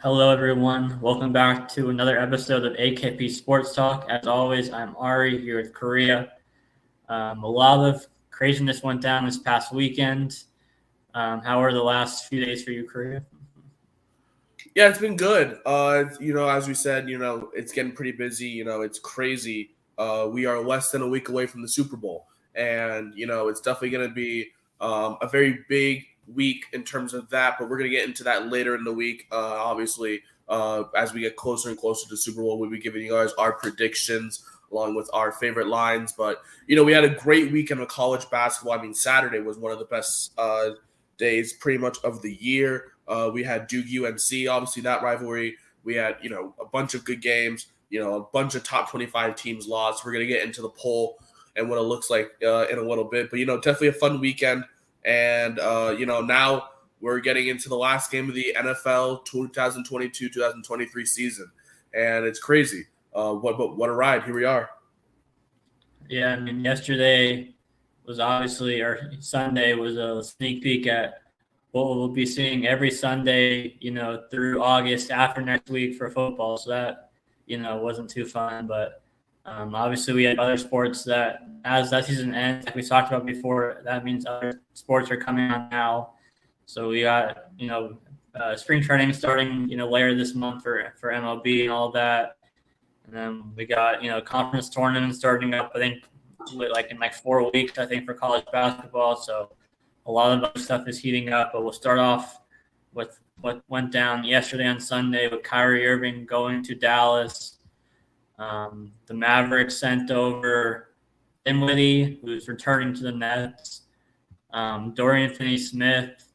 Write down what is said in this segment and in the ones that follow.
Hello, everyone. Welcome back to another episode of AKP Sports Talk. As always, I'm Ari here with Korea. A lot of craziness went down this past weekend. How are the last few days for you, Korea? Yeah, it's been good. As we said, it's getting pretty busy. It's crazy. We are less than a week away from the Super Bowl, and it's definitely going to be a very big week in terms of that. But we're going to get into that later in the week. Obviously, as we get closer and closer to Super Bowl, we'll be giving you guys our predictions along with our favorite lines. But we had a great weekend of college basketball. I mean, Saturday was one of the best days, pretty much, of the year. We had Duke UNC, obviously that rivalry. We had, a bunch of good games, a bunch of top 25 teams lost. We're going to get into the poll and what it looks like in a little bit. But, definitely a fun weekend. And, now we're getting into the last game of the NFL 2022-2023 season. And it's crazy. What a ride. Here we are. Yeah, I mean, yesterday was obviously, or Sunday was a sneak peek at what we'll be seeing every Sunday, through August after next week for football. So that, wasn't too fun. But obviously we had other sports that as that season ends, like we talked about before, that means other sports are coming on now. So we got, spring training starting, later this month for MLB and all that. And then we got, conference tournaments starting up, I think, in 4 weeks, I think, for college basketball. So a lot of other stuff is heating up, but we'll start off with what went down yesterday on Sunday with Kyrie Irving going to Dallas. The Mavericks sent over Dinwiddie, who's returning to the Nets. Dorian Finney-Smith,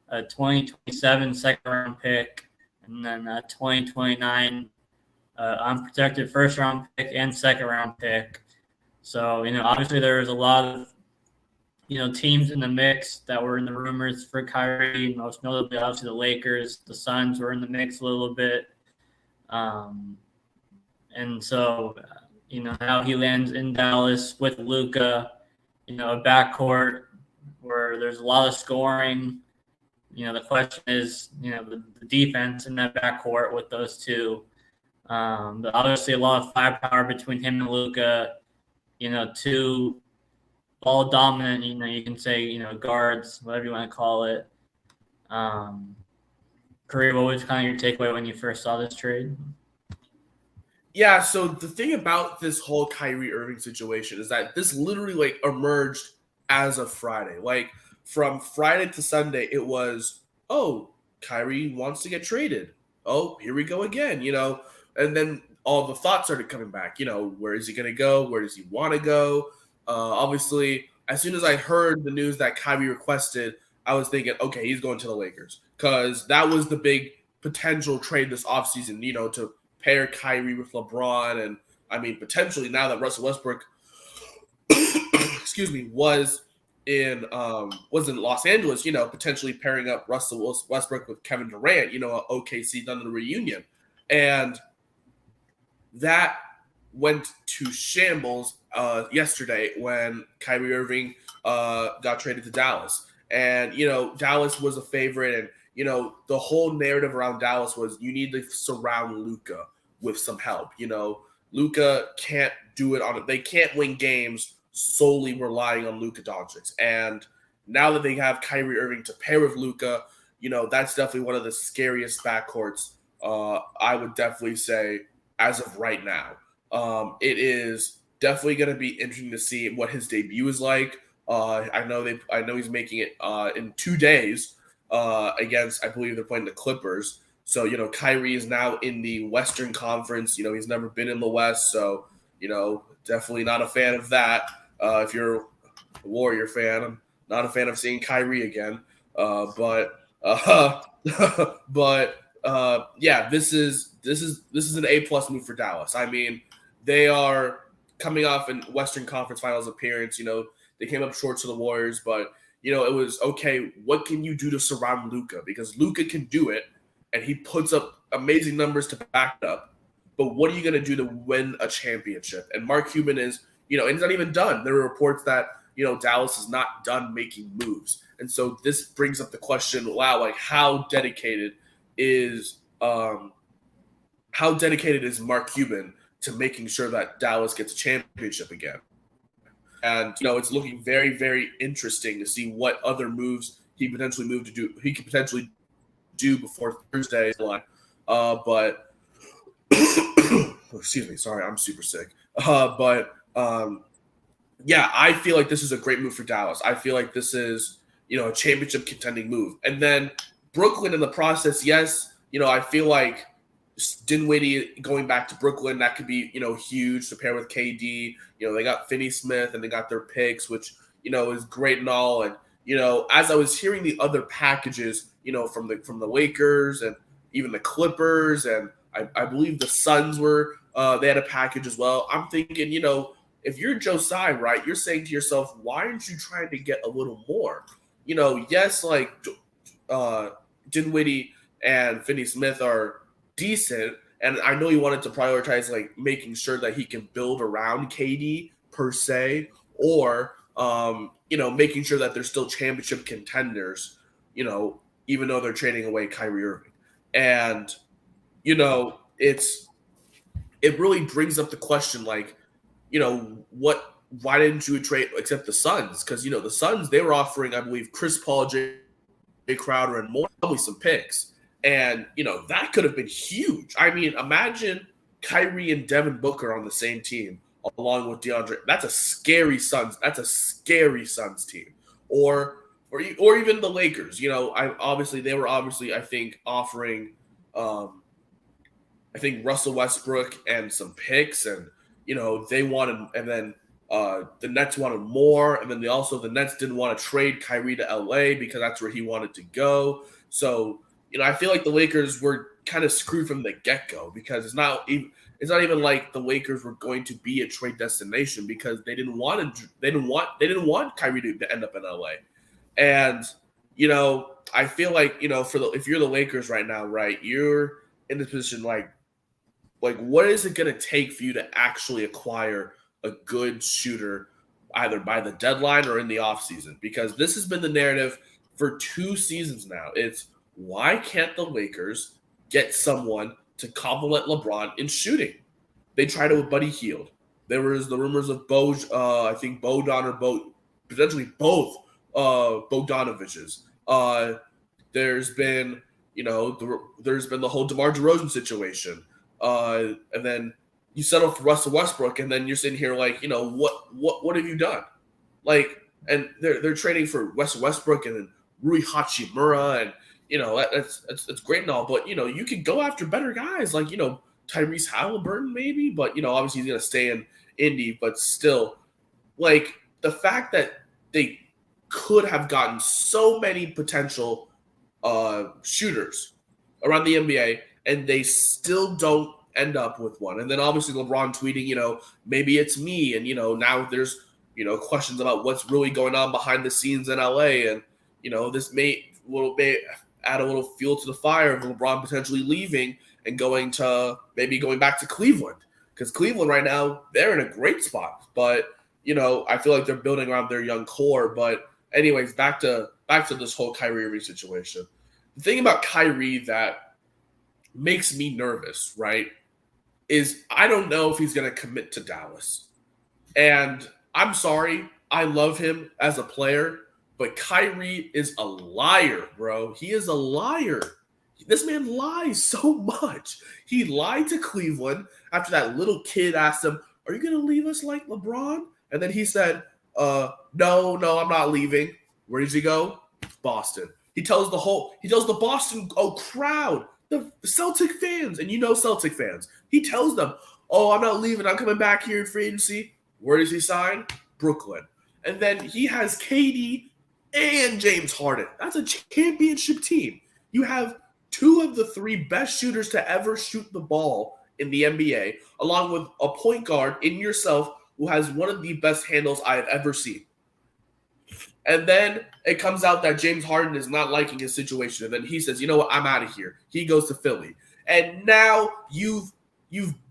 a 2027 second-round pick, and then a 2029 unprotected first-round pick and second-round pick. So, obviously there was a lot of teams in the mix that were in the rumors for Kyrie, most notably, obviously, the Lakers. The Suns were in the mix a little bit. And so, now he lands in Dallas with Luka, a backcourt where there's a lot of scoring. The question is, the defense in that backcourt with those two. But obviously a lot of firepower between him and Luka, two ball dominant, you can say, guards, whatever you want to call it. Korea, what was kind of your takeaway when you first saw this trade? Yeah, so the thing about this whole Kyrie Irving situation is that this literally emerged as of Friday. From Friday to Sunday, it was, oh, Kyrie wants to get traded. Oh, here we go again, and then all the thoughts started coming back. Where is he going to go? Where does he want to go? Obviously, as soon as I heard the news that Kyrie requested, I was thinking, okay, he's going to the Lakers, because that was the big potential trade this offseason, to pair Kyrie with LeBron. And I mean, potentially now that Russell Westbrook, excuse me, was in Los Angeles, potentially pairing up Russell Westbrook with Kevin Durant, OKC done the reunion. And that went to shambles yesterday when Kyrie Irving got traded to Dallas. And, Dallas was a favorite. And, the whole narrative around Dallas was you need to surround Luka with some help. Luka can't do it they can't win games solely relying on Luka Doncic. And now that they have Kyrie Irving to pair with Luka, that's definitely one of the scariest backcourts, I would definitely say, as of right now. It is definitely going to be interesting to see what his debut is like. I know he's making it in 2 days against, I believe they're playing the Clippers. So, Kyrie is now in the Western Conference. He's never been in the West. So, definitely not a fan of that. If you're a Warrior fan, I'm not a fan of seeing Kyrie again. But yeah, this is an A+ move for Dallas. I mean, they are coming off an Western Conference Finals appearance. They came up short to the Warriors, but it was okay. What can you do to surround Luka? Because Luka can do it, and he puts up amazing numbers to back it up. But what are you going to do to win a championship? And Mark Cuban is, and he's not even done. There are reports that Dallas is not done making moves, and so this brings up the question: wow, how dedicated is how dedicated is Mark Cuban to making sure that Dallas gets a championship again? And it's looking very, very interesting to see what other moves he could potentially do before Thursday. But excuse me, sorry, I'm super sick. Yeah, I feel like this is a great move for Dallas. I feel like this is a championship contending move, and then Brooklyn in the process. Yes, I feel like Dinwiddie going back to Brooklyn, that could be huge to pair with KD. They got Finney Smith and they got their picks, which is great and all. And as I was hearing the other packages, from the Lakers and even the Clippers, and I believe the Suns were they had a package as well. I'm thinking, if you're Joe Tsai, right, you're saying to yourself, why aren't you trying to get a little more? Yes, like Dinwiddie and Finney Smith are decent, and I know you wanted to prioritize like making sure that he can build around KD per se, or making sure that they're still championship contenders, even though they're trading away Kyrie Irving. And it really brings up the question, like, why didn't you trade except the Suns? Because the Suns, they were offering, I believe, Chris Paul, Jay Crowder, and more, probably some picks. And, that could have been huge. I mean, imagine Kyrie and Devin Booker on the same team along with DeAndre. That's a scary Suns team. Or even the Lakers. They were I think offering I think Russell Westbrook and some picks, and they wanted, and then the Nets wanted more, and then the Nets didn't want to trade Kyrie to LA because that's where he wanted to go. So I feel like the Lakers were kind of screwed from the get-go, because it's not even like the Lakers were going to be a trade destination, because they didn't want Kyrie to end up in LA. And I feel like if you're the Lakers right now, right, you're in this position like what is it going to take for you to actually acquire a good shooter either by the deadline or in the offseason? Because this has been the narrative for 2 seasons now. It's, why can't the Lakers get someone to complement LeBron in shooting? They tried it with Buddy Hield. There was the rumors of potentially both Bogdanoviches. There's been the whole DeMar DeRozan situation. And then you settle for Russell Westbrook, and then you're sitting here like, what have you done? Like, and they're trading for Westbrook and then Rui Hachimura, and that's great and all, but you could go after better guys like Tyrese Halliburton maybe, but obviously he's gonna stay in Indy, but still, like, the fact that they could have gotten so many potential shooters around the NBA, and they still don't end up with one. And then obviously LeBron tweeting, maybe it's me, and now there's questions about what's really going on behind the scenes in LA, and this may add a little fuel to the fire of LeBron potentially leaving and going back to Cleveland, because Cleveland right now, they're in a great spot, but I feel like they're building around their young core. But anyways, back to this whole Kyrie Irving situation. The thing about Kyrie that makes me nervous, right, is I don't know if he's going to commit to Dallas. And I'm sorry, I love him as a player, but Kyrie is a liar, bro. He is a liar. This man lies so much. He lied to Cleveland after that little kid asked him, "Are you going to leave us like LeBron?" And then he said, no, I'm not leaving. Where does he go? Boston. He tells the Boston crowd, the Celtic fans, and Celtic fans. He tells them, "Oh, I'm not leaving. I'm coming back here in free agency." Where does he sign? Brooklyn. And then he has KD and James Harden. That's a championship team. You have 2 of the 3 best shooters to ever shoot the ball in the NBA, along with a point guard in yourself who has one of the best handles I have ever seen. And then it comes out that James Harden is not liking his situation, and then he says, "You know what? I'm out of here." He goes to Philly. And now you've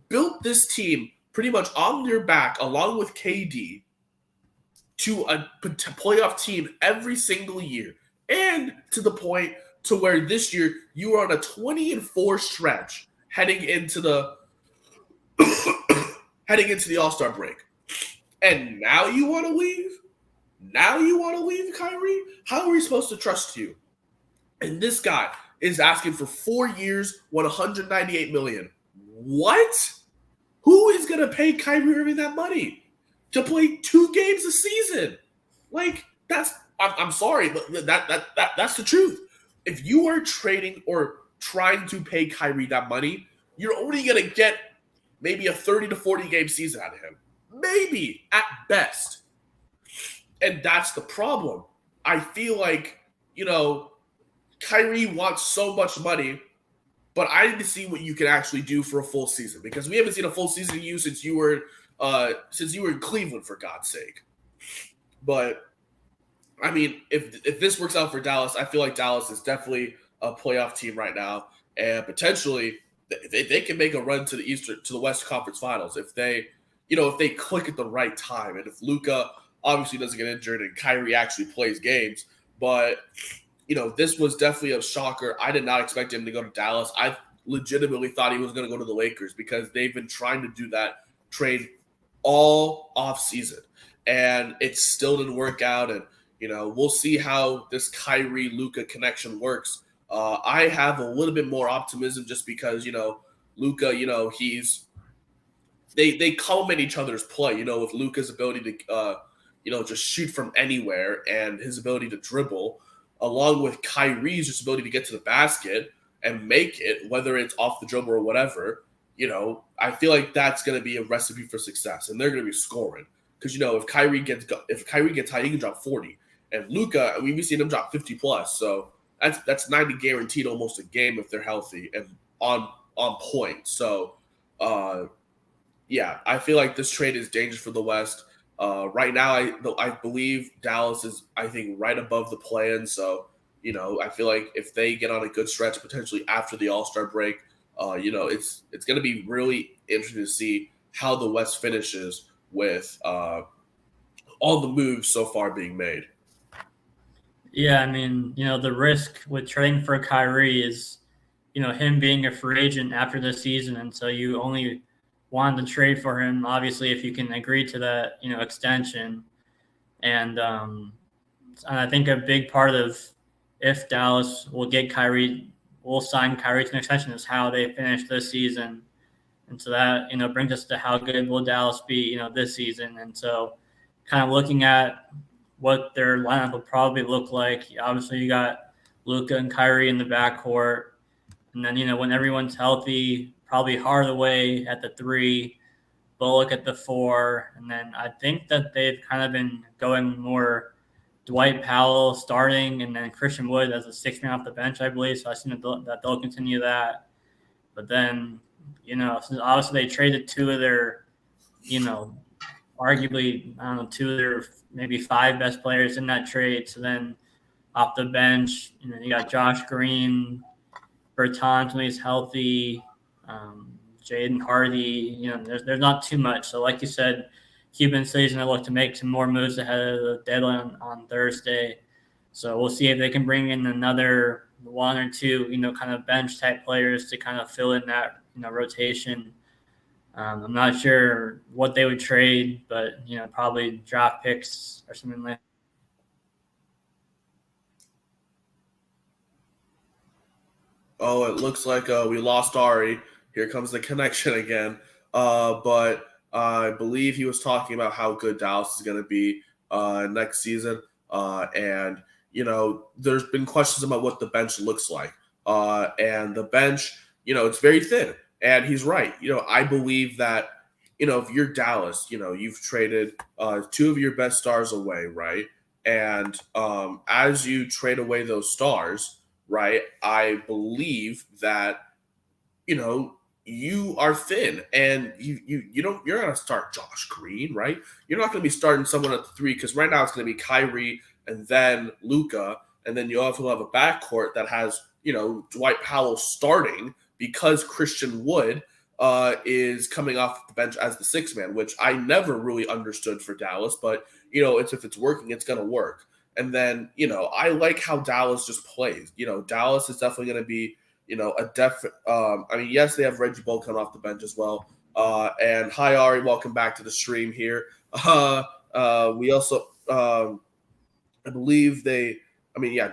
built this team pretty much on your back, along with KD, to a playoff team every single year, and to the point to where this year you were on a 20-4 stretch heading into the All-Star break. And now you want to leave? Now you want to leave, Kyrie? How are we supposed to trust you? And this guy is asking for 4 years, $198 million. What? Who is going to pay Kyrie Irving that money to play 2 games a season? Like, I'm sorry, but that's the truth. If you are trading or trying to pay Kyrie that money, you're only going to get maybe a 30 to 40 game season out of him. Maybe, at best. And that's the problem. I feel like, Kyrie wants so much money, but I need to see what you can actually do for a full season, because we haven't seen a full season of you since you were in Cleveland, for God's sake. But I mean, if this works out for Dallas, I feel like Dallas is definitely a playoff team right now, and potentially they can make a run to the West Conference Finals if they click at the right time, and if Luka obviously doesn't get injured and Kyrie actually plays games. But this was definitely a shocker. I did not expect him to go to Dallas. I legitimately thought he was going to go to the Lakers, because they've been trying to do that trade all off season, and it still didn't work out. And we'll see how this Kyrie Luka connection works. I have a little bit more optimism, just because Luka, they complement each other's play. With Luka's ability to just shoot from anywhere and his ability to dribble, along with Kyrie's just ability to get to the basket and make it, whether it's off the dribble or whatever. I feel like that's going to be a recipe for success, and they're going to be scoring, because if Kyrie gets high, he can drop 40, and Luka, we've been seeing him drop 50 plus. So that's 90 guaranteed almost a game if they're healthy and on point. So yeah, I feel like this trade is dangerous for the West. Right now, I believe Dallas is, I think, right above the play-in. So, I feel like if they get on a good stretch, potentially after the All-Star break, it's going to be really interesting to see how the West finishes with all the moves so far being made. Yeah, I mean, the risk with trading for Kyrie is, him being a free agent after the season, and so you only wanted to trade for him, obviously, if you can agree to that, extension. And I think a big part of if Dallas will sign Kyrie to an extension is how they finish this season. And so that, brings us to how good will Dallas be, this season. And so kind of looking at what their lineup will probably look like, obviously you got Luka and Kyrie in the backcourt. And then, when everyone's healthy, probably Hardaway at the 3, Bullock at the 4, and then I think that they've kind of been going more Dwight Powell starting, and then Christian Wood as a 6th man off the bench, I believe. So I assume that they'll continue that. But then, since obviously they traded 2 of their, arguably, 2 of their maybe 5 best players in that trade. So then off the bench, you got Josh Green, Bertans when he's healthy, Jaden Hardy. There's not too much. So like you said, Cuban City's going to look to make some more moves ahead of the deadline on Thursday. So we'll see if they can bring in another 1 or 2, kind of bench type players to kind of fill in that, rotation. I'm not sure what they would trade, but, probably draft picks or something like that. Oh, it looks like we lost Ari. Here comes the connection again. But I believe he was talking about how good Dallas is going to be next season. And, there's been questions about what the bench looks like. And the bench, it's very thin. And he's right. I believe that, if you're Dallas, you've traded 2 of your best stars away, right? And as you trade away those stars, right, I believe that, you are thin, and you're not going to start Josh Green, right? You're not going to be starting someone at the 3, because right now it's going to be Kyrie and then Luka, and then you also have a backcourt that has, Dwight Powell starting because Christian Wood is coming off the bench as the 6th man, which I never really understood for Dallas, but if it's working, it's going to work. And then, I like how Dallas just plays. Dallas is definitely going to be, yes, they have Reggie Bull coming off the bench as well. And hi, Ari, welcome back to the stream here. We also, I believe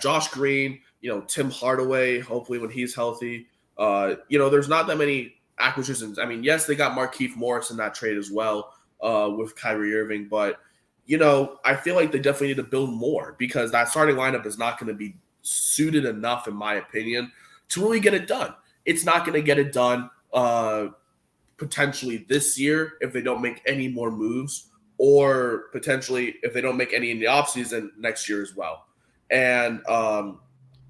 Josh Green, Tim Hardaway, hopefully when he's healthy. There's not that many acquisitions. Yes, they got Markieff Morris in that trade as well with Kyrie Irving, but I feel like they definitely need to build more because that starting lineup is not going to be suited enough, in my opinion, to really get it done. It's not going to get it done potentially this year if they don't make any more moves, or potentially if they don't make any in the offseason next year as well. And,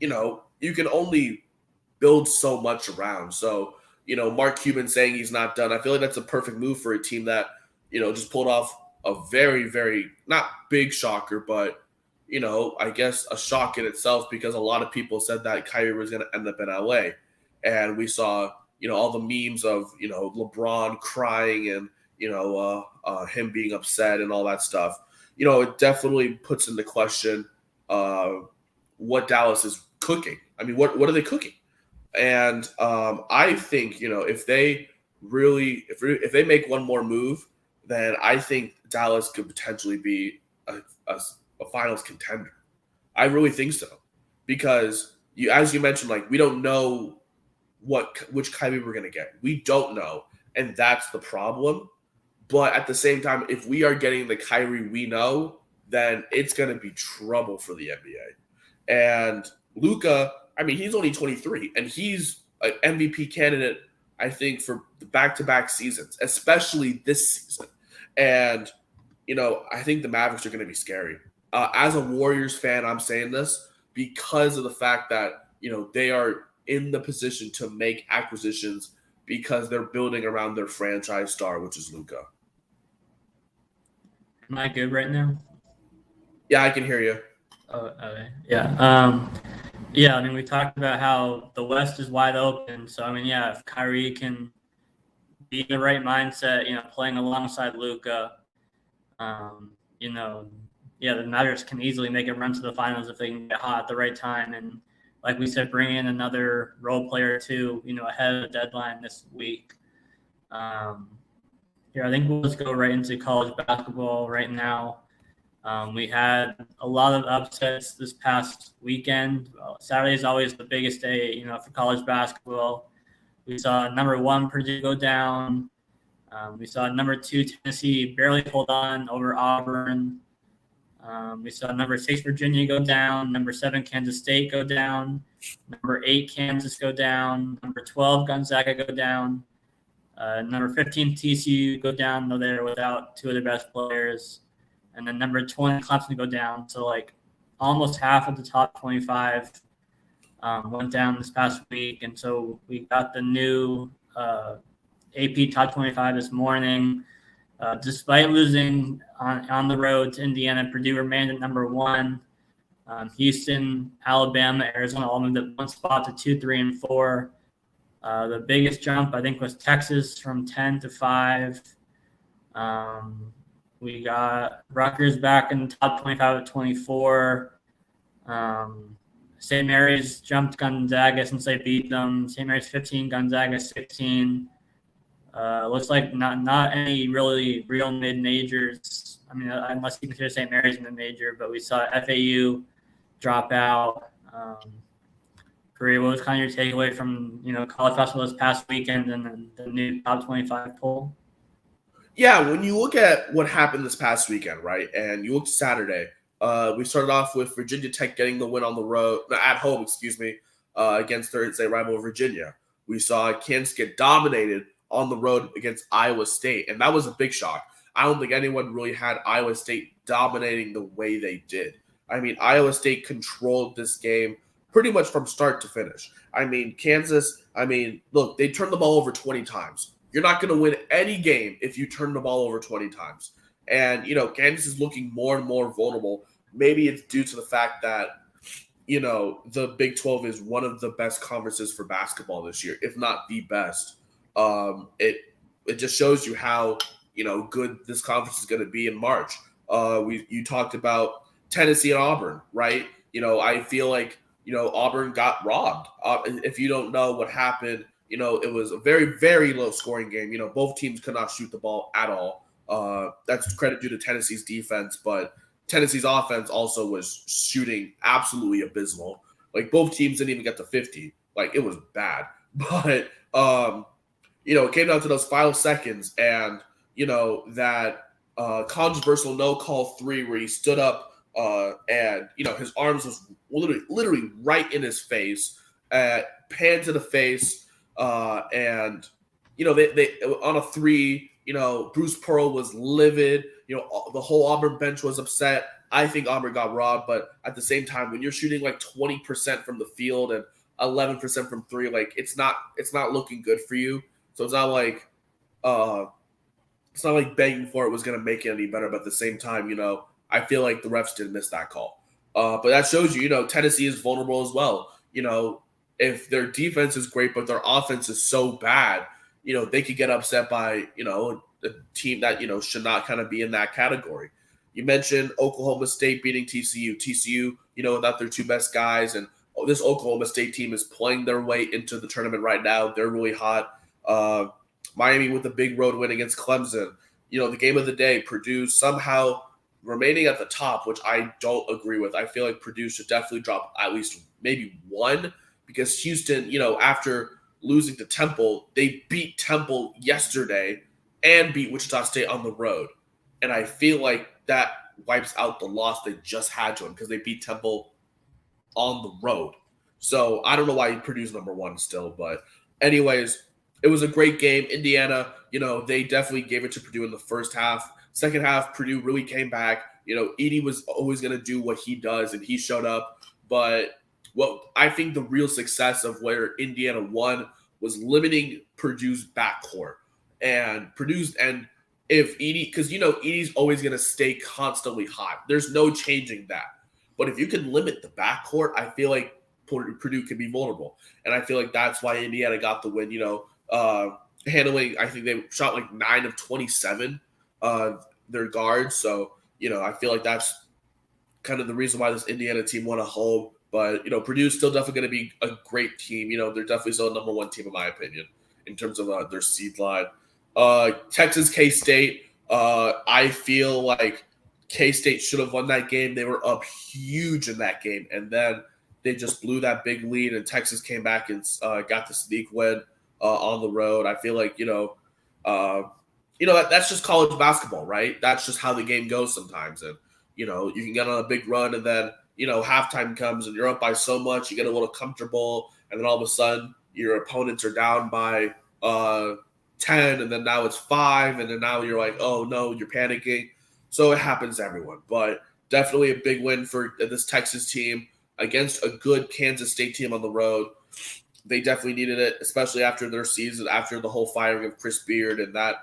you can only build so much around. So, Mark Cuban saying he's not done, I feel like that's a perfect move for a team that, just pulled off a very, very not big shocker, but I guess a shock in itself because a lot of people said that Kyrie was going to end up in LA, and we saw all the memes of LeBron crying and him being upset and all that stuff. It definitely puts into question what Dallas is cooking. What are they cooking? And I think if they make one more move, then I think Dallas could potentially be a finals contender. I really think so, because as you mentioned, like, we don't know which Kyrie we're gonna get. We don't know, and that's the problem. But at the same time, if we are getting the Kyrie we know, then it's gonna be trouble for the NBA. And Luka, he's only 23, and he's an MVP candidate, I think, for the back-to-back seasons, especially this season. And, I think the Mavericks are going to be scary. As a Warriors fan, I'm saying this because of the fact that, they are in the position to make acquisitions because they're building around their franchise star, which is Luka. Am I good right now? Yeah, I can hear you. Oh, okay. Yeah. Yeah, we talked about how the West is wide open. So, if Kyrie can be in the right mindset, playing alongside Luka, the Mavericks can easily make a run to the finals if they can get hot at the right time. And like we said, bring in another role player too, ahead of the deadline this week. I think we'll just go right into college basketball right now. We had a lot of upsets this past weekend. Saturday is always the biggest day, for college basketball. We saw number 1 Purdue go down. We saw number 2 Tennessee barely hold on over Auburn. We saw number 6 Virginia go down. Number 7 Kansas State go down. Number 8 Kansas go down. Number 12 Gonzaga go down. Number 15 TCU go down, though they're without 2 of their best players. And then number 20 Clemson go down. So almost half of the top 25 went down this past week. And so we got the new AP top 25 this morning. Despite losing on the road to Indiana, Purdue remained at number 1. Houston, Alabama, Arizona all moved up 1 spot to 2, 3, and 4. The biggest jump, I think, was Texas from 10 to 5. We got Rutgers back in the top 25 at 24. St. Mary's jumped Gonzaga since they beat them. St. Mary's 15, Gonzaga 16. Looks like not any really real mid-majors. Unless you consider St. Mary's mid-major, but we saw FAU drop out. Korea, what was kind of your takeaway from college basketball this past weekend and the new top 25 poll? Yeah, when you look at what happened this past weekend, right, and you look at Saturday, we started off with Virginia Tech getting the win on the road, at home, against Thursday rival Virginia. We saw Kansas get dominated on the road against Iowa State, and that was a big shock. I don't think anyone really had Iowa State dominating the way they did. Iowa State controlled this game pretty much from start to finish. Kansas, look, they turned the ball over 20 times. You're not going to win any game if you turn the ball over 20 times. And, Kansas is looking more and more vulnerable. Maybe it's due to the fact that, the Big 12 is one of the best conferences for basketball this year, if not the best. It just shows you how, good this conference is going to be in March. You talked about, Tennessee and Auburn, right? I feel like Auburn got robbed. If you don't know what happened, it was a very, very low scoring game. Both teams could not shoot the ball at all. That's credit due to Tennessee's defense, but Tennessee's offense also was shooting absolutely abysmal. Like both teams didn't even get to 50. Like it was bad. But it came down to those final seconds, and that controversial no call three where he stood up and his arms was literally right in his face, pan to the face, and they on a three. Bruce Pearl was livid. The whole Auburn bench was upset. I think Auburn got robbed, but at the same time, when you're shooting like 20% from the field and 11% from three, like it's not looking good for you. So it's not like begging for it was going to make it any better. But at the same time, I feel like the refs did miss that call. But that shows you, Tennessee is vulnerable as well. If their defense is great, but their offense is so bad, they could get upset by, a team that, should not kind of be in that category. You mentioned Oklahoma State beating TCU. TCU, without their two best guys. And this Oklahoma State team is playing their way into the tournament right now. They're really hot. Miami with a big road win against Clemson. The game of the day, Purdue somehow remaining at the top, which I don't agree with. I feel like Purdue should definitely drop at least maybe one, because Houston, after losing to Temple, they beat Temple yesterday and beat Wichita State on the road. And I feel like that wipes out the loss they just had to them, because they beat Temple on the road. So I don't know why Purdue's number one still. But anyways, it was a great game. Indiana, they definitely gave it to Purdue in the first half. Second half, Purdue really came back. Edey was always going to do what he does, and he showed up. But I think the real success of where Indiana won was limiting Purdue's backcourt. And if Edey, because Edey's always going to stay constantly hot. There's no changing that. But if you can limit the backcourt, I feel like Purdue can be vulnerable. And I feel like that's why Indiana got the win. Handling, I think they shot like 9 of 27, their guards. So, I feel like that's kind of the reason why this Indiana team won at home. But, Purdue's still definitely going to be a great team. They're definitely still a number one team, in my opinion, in terms of their seed line. Texas K-State, I feel like K-State should have won that game. They were up huge in that game, and then they just blew that big lead, and Texas came back and got the sneak win on the road. I feel like that's just college basketball, right? That's just how the game goes sometimes, and you can get on a big run, and then halftime comes and you're up by so much, you get a little comfortable, and then all of a sudden your opponents are down by 10, and then now it's 5, and then now you're like, oh no, you're panicking. So it happens to everyone, but definitely a big win for this Texas team against a good Kansas State team on the road. They definitely needed it, especially after their season, after the whole firing of Chris Beard and that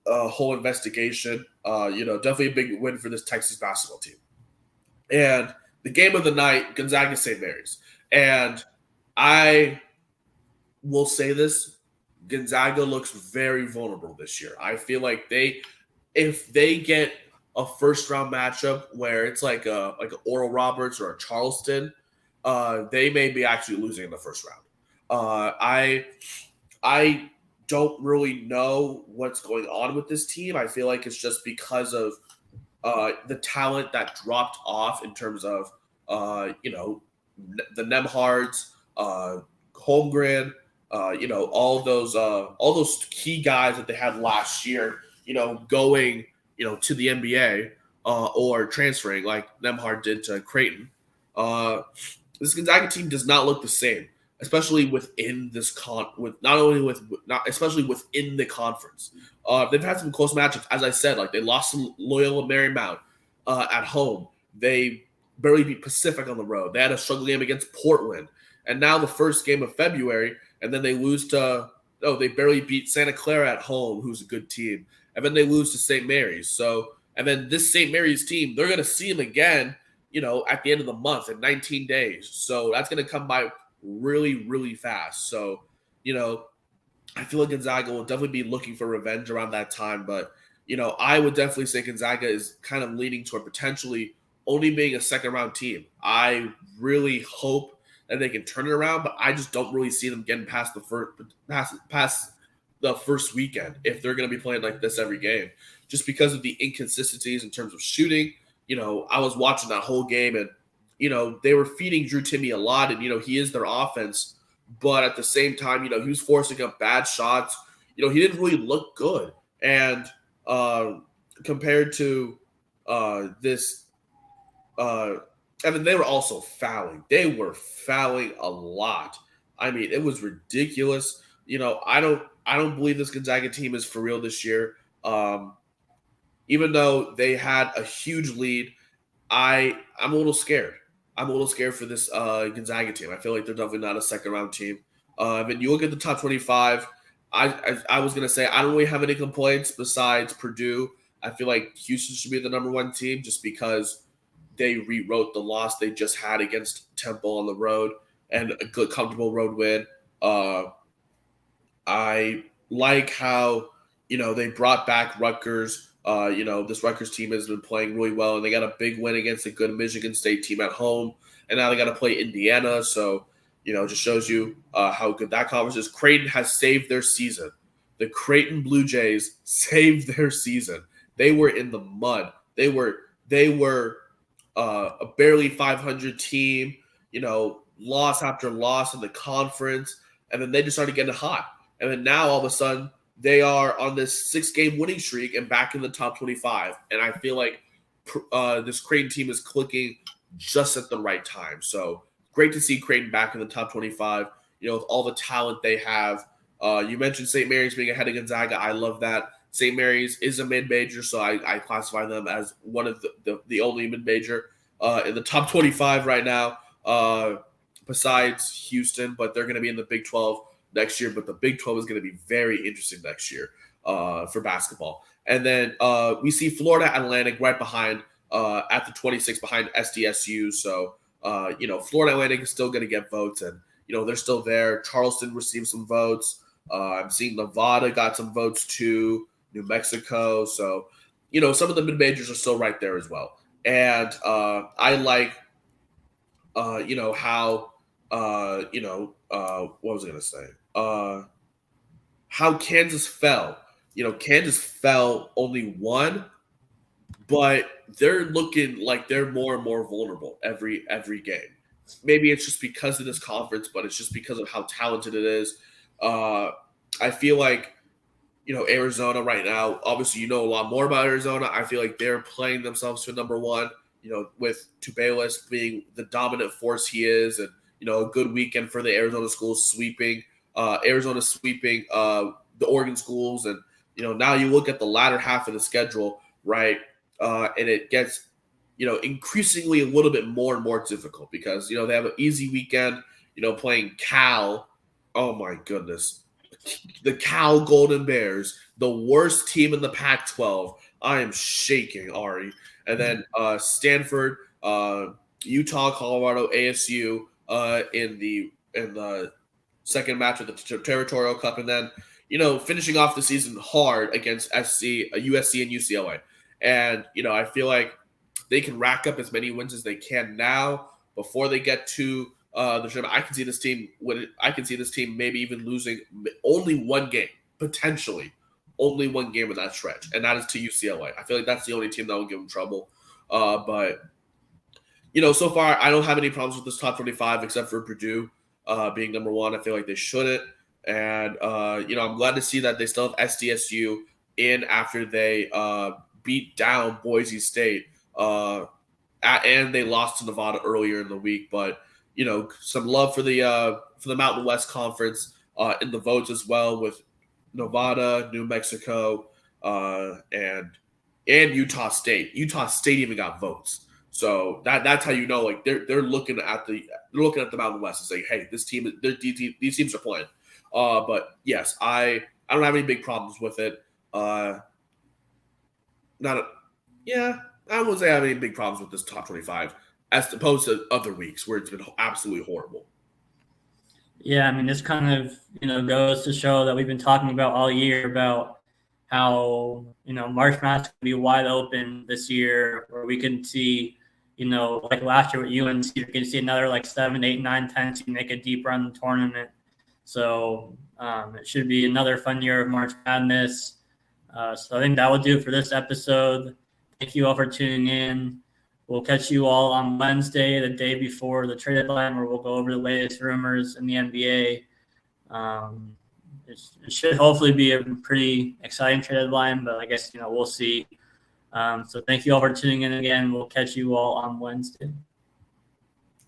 whole investigation. Definitely a big win for this Texas basketball team. And the game of the night, Gonzaga St. Mary's. And I will say this, Gonzaga looks very vulnerable this year. I feel like if they get a first round matchup where it's like a Oral Roberts or a Charleston, they may be actually losing in the first round. I don't really know what's going on with this team. I feel like it's just because of the talent that dropped off in terms of the Nemhards, Holmgren, all those key guys that they had last year, going to the NBA or transferring like Nemhard did to Creighton. This Gonzaga team does not look the same, especially within this especially within the conference. They've had some close matchups, as I said. Like they lost to Loyola Marymount at home. They barely beat Pacific on the road. They had a struggle game against Portland, and now the first game of February, and then they lose to they barely beat Santa Clara at home, who's a good team, and then they lose to St. Mary's. So, and then this St. Mary's team, they're going to see them again, at the end of the month in 19 days. So that's going to come by really, really fast. So, I feel like Gonzaga will definitely be looking for revenge around that time. But, I would definitely say Gonzaga is kind of leaning toward potentially only being a second-round team. I really hope that they can turn it around, but I just don't really see them getting past the first weekend if they're going to be playing like this every game, just because of the inconsistencies in terms of shooting. I was watching that whole game, and they were feeding Drew Timme a lot, and he is their offense, but at the same time, he was forcing up bad shots. He didn't really look good, and compared to this, I mean, they were also fouling. They were fouling a lot. I mean, it was ridiculous. I don't believe this Gonzaga team is for real this year. Even though they had a huge lead, I'm a little scared. I'm a little scared for this Gonzaga team. I feel like they're definitely not a second round team. And you look at the top 25. I was gonna say I don't really have any complaints besides Purdue. I feel like Houston should be the number one team just because they rewrote the loss they just had against Temple on the road and a good, comfortable road win. I like how they brought back Rutgers. This Rutgers team has been playing really well, and they got a big win against a good Michigan State team at home, and now they got to play Indiana. So, it just shows you how good that conference is. Creighton has saved their season. The Creighton Blue Jays saved their season. They were in the mud. They were a barely 500 team. Loss after loss in the conference, and then they just started getting hot. And then now all of a sudden they are on this 6-game winning streak and back in the top 25. And I feel like this Creighton team is clicking just at the right time. So great to see Creighton back in the top 25, with all the talent they have. You mentioned St. Mary's being ahead of Gonzaga. I love that. St. Mary's is a mid-major, so I classify them as one of the only mid-major in the top 25 right now, besides Houston, but they're going to be in the Big 12 next year. But the Big 12 is going to be very interesting next year for basketball. And then we see Florida Atlantic right behind at the 26 behind SDSU. So, Florida Atlantic is still going to get votes, and, they're still there. Charleston received some votes. I'm seeing Nevada got some votes too, New Mexico. So, some of the mid-majors are still right there as well. And I like, how, what was I going to say? How Kansas fell. Kansas fell only one, but they're looking like they're more and more vulnerable every game. Maybe it's just because of this conference, but it's just because of how talented it is. I feel like, Arizona right now, obviously a lot more about Arizona. I feel like they're playing themselves to number one, with Tubelis being the dominant force he is, and, a good weekend for the Arizona schools sweeping the Oregon schools. And, now you look at the latter half of the schedule, right? And it gets, increasingly a little bit more and more difficult because, they have an easy weekend, playing Cal. Oh my goodness. The Cal Golden Bears, the worst team in the Pac-12. I am shaking, Ari. And then Stanford, Utah, Colorado, ASU in the second match of the Territorial Cup, and then finishing off the season hard against USC and UCLA. And I feel like they can rack up as many wins as they can now before they get to the tournament. I can see this team maybe even losing only one game, potentially only one game in that stretch, and that is to UCLA. I feel like that's the only team that will give them trouble. But so far I don't have any problems with this top 25 except for Purdue being number one. I feel like they shouldn't, and I'm glad to see that they still have SDSU in after they beat down Boise State, and they lost to Nevada earlier in the week. But some love for the Mountain West Conference in the votes as well, with Nevada, New Mexico, and Utah State. Utah State even got votes. So that's how like they're looking at the Mountain West and saying, hey, these teams are playing. But yes, I don't have any big problems with it. I wouldn't say I have any big problems with this top 25 as opposed to other weeks where it's been absolutely horrible. Yeah, I mean, this kind of, goes to show that we've been talking about all year about how, March Madness can be wide open this year, where we can see, like last year with UNC, you're going to see another like 7, 8, 9, 10 to make a deep run in the tournament. So it should be another fun year of March Madness. So I think that will do it for this episode. Thank you all for tuning in. We'll catch you all on Wednesday, the day before the trade deadline, where we'll go over the latest rumors in the NBA. It should hopefully be a pretty exciting trade deadline, but I guess, we'll see. So thank you all for tuning in again. We'll catch you all on Wednesday.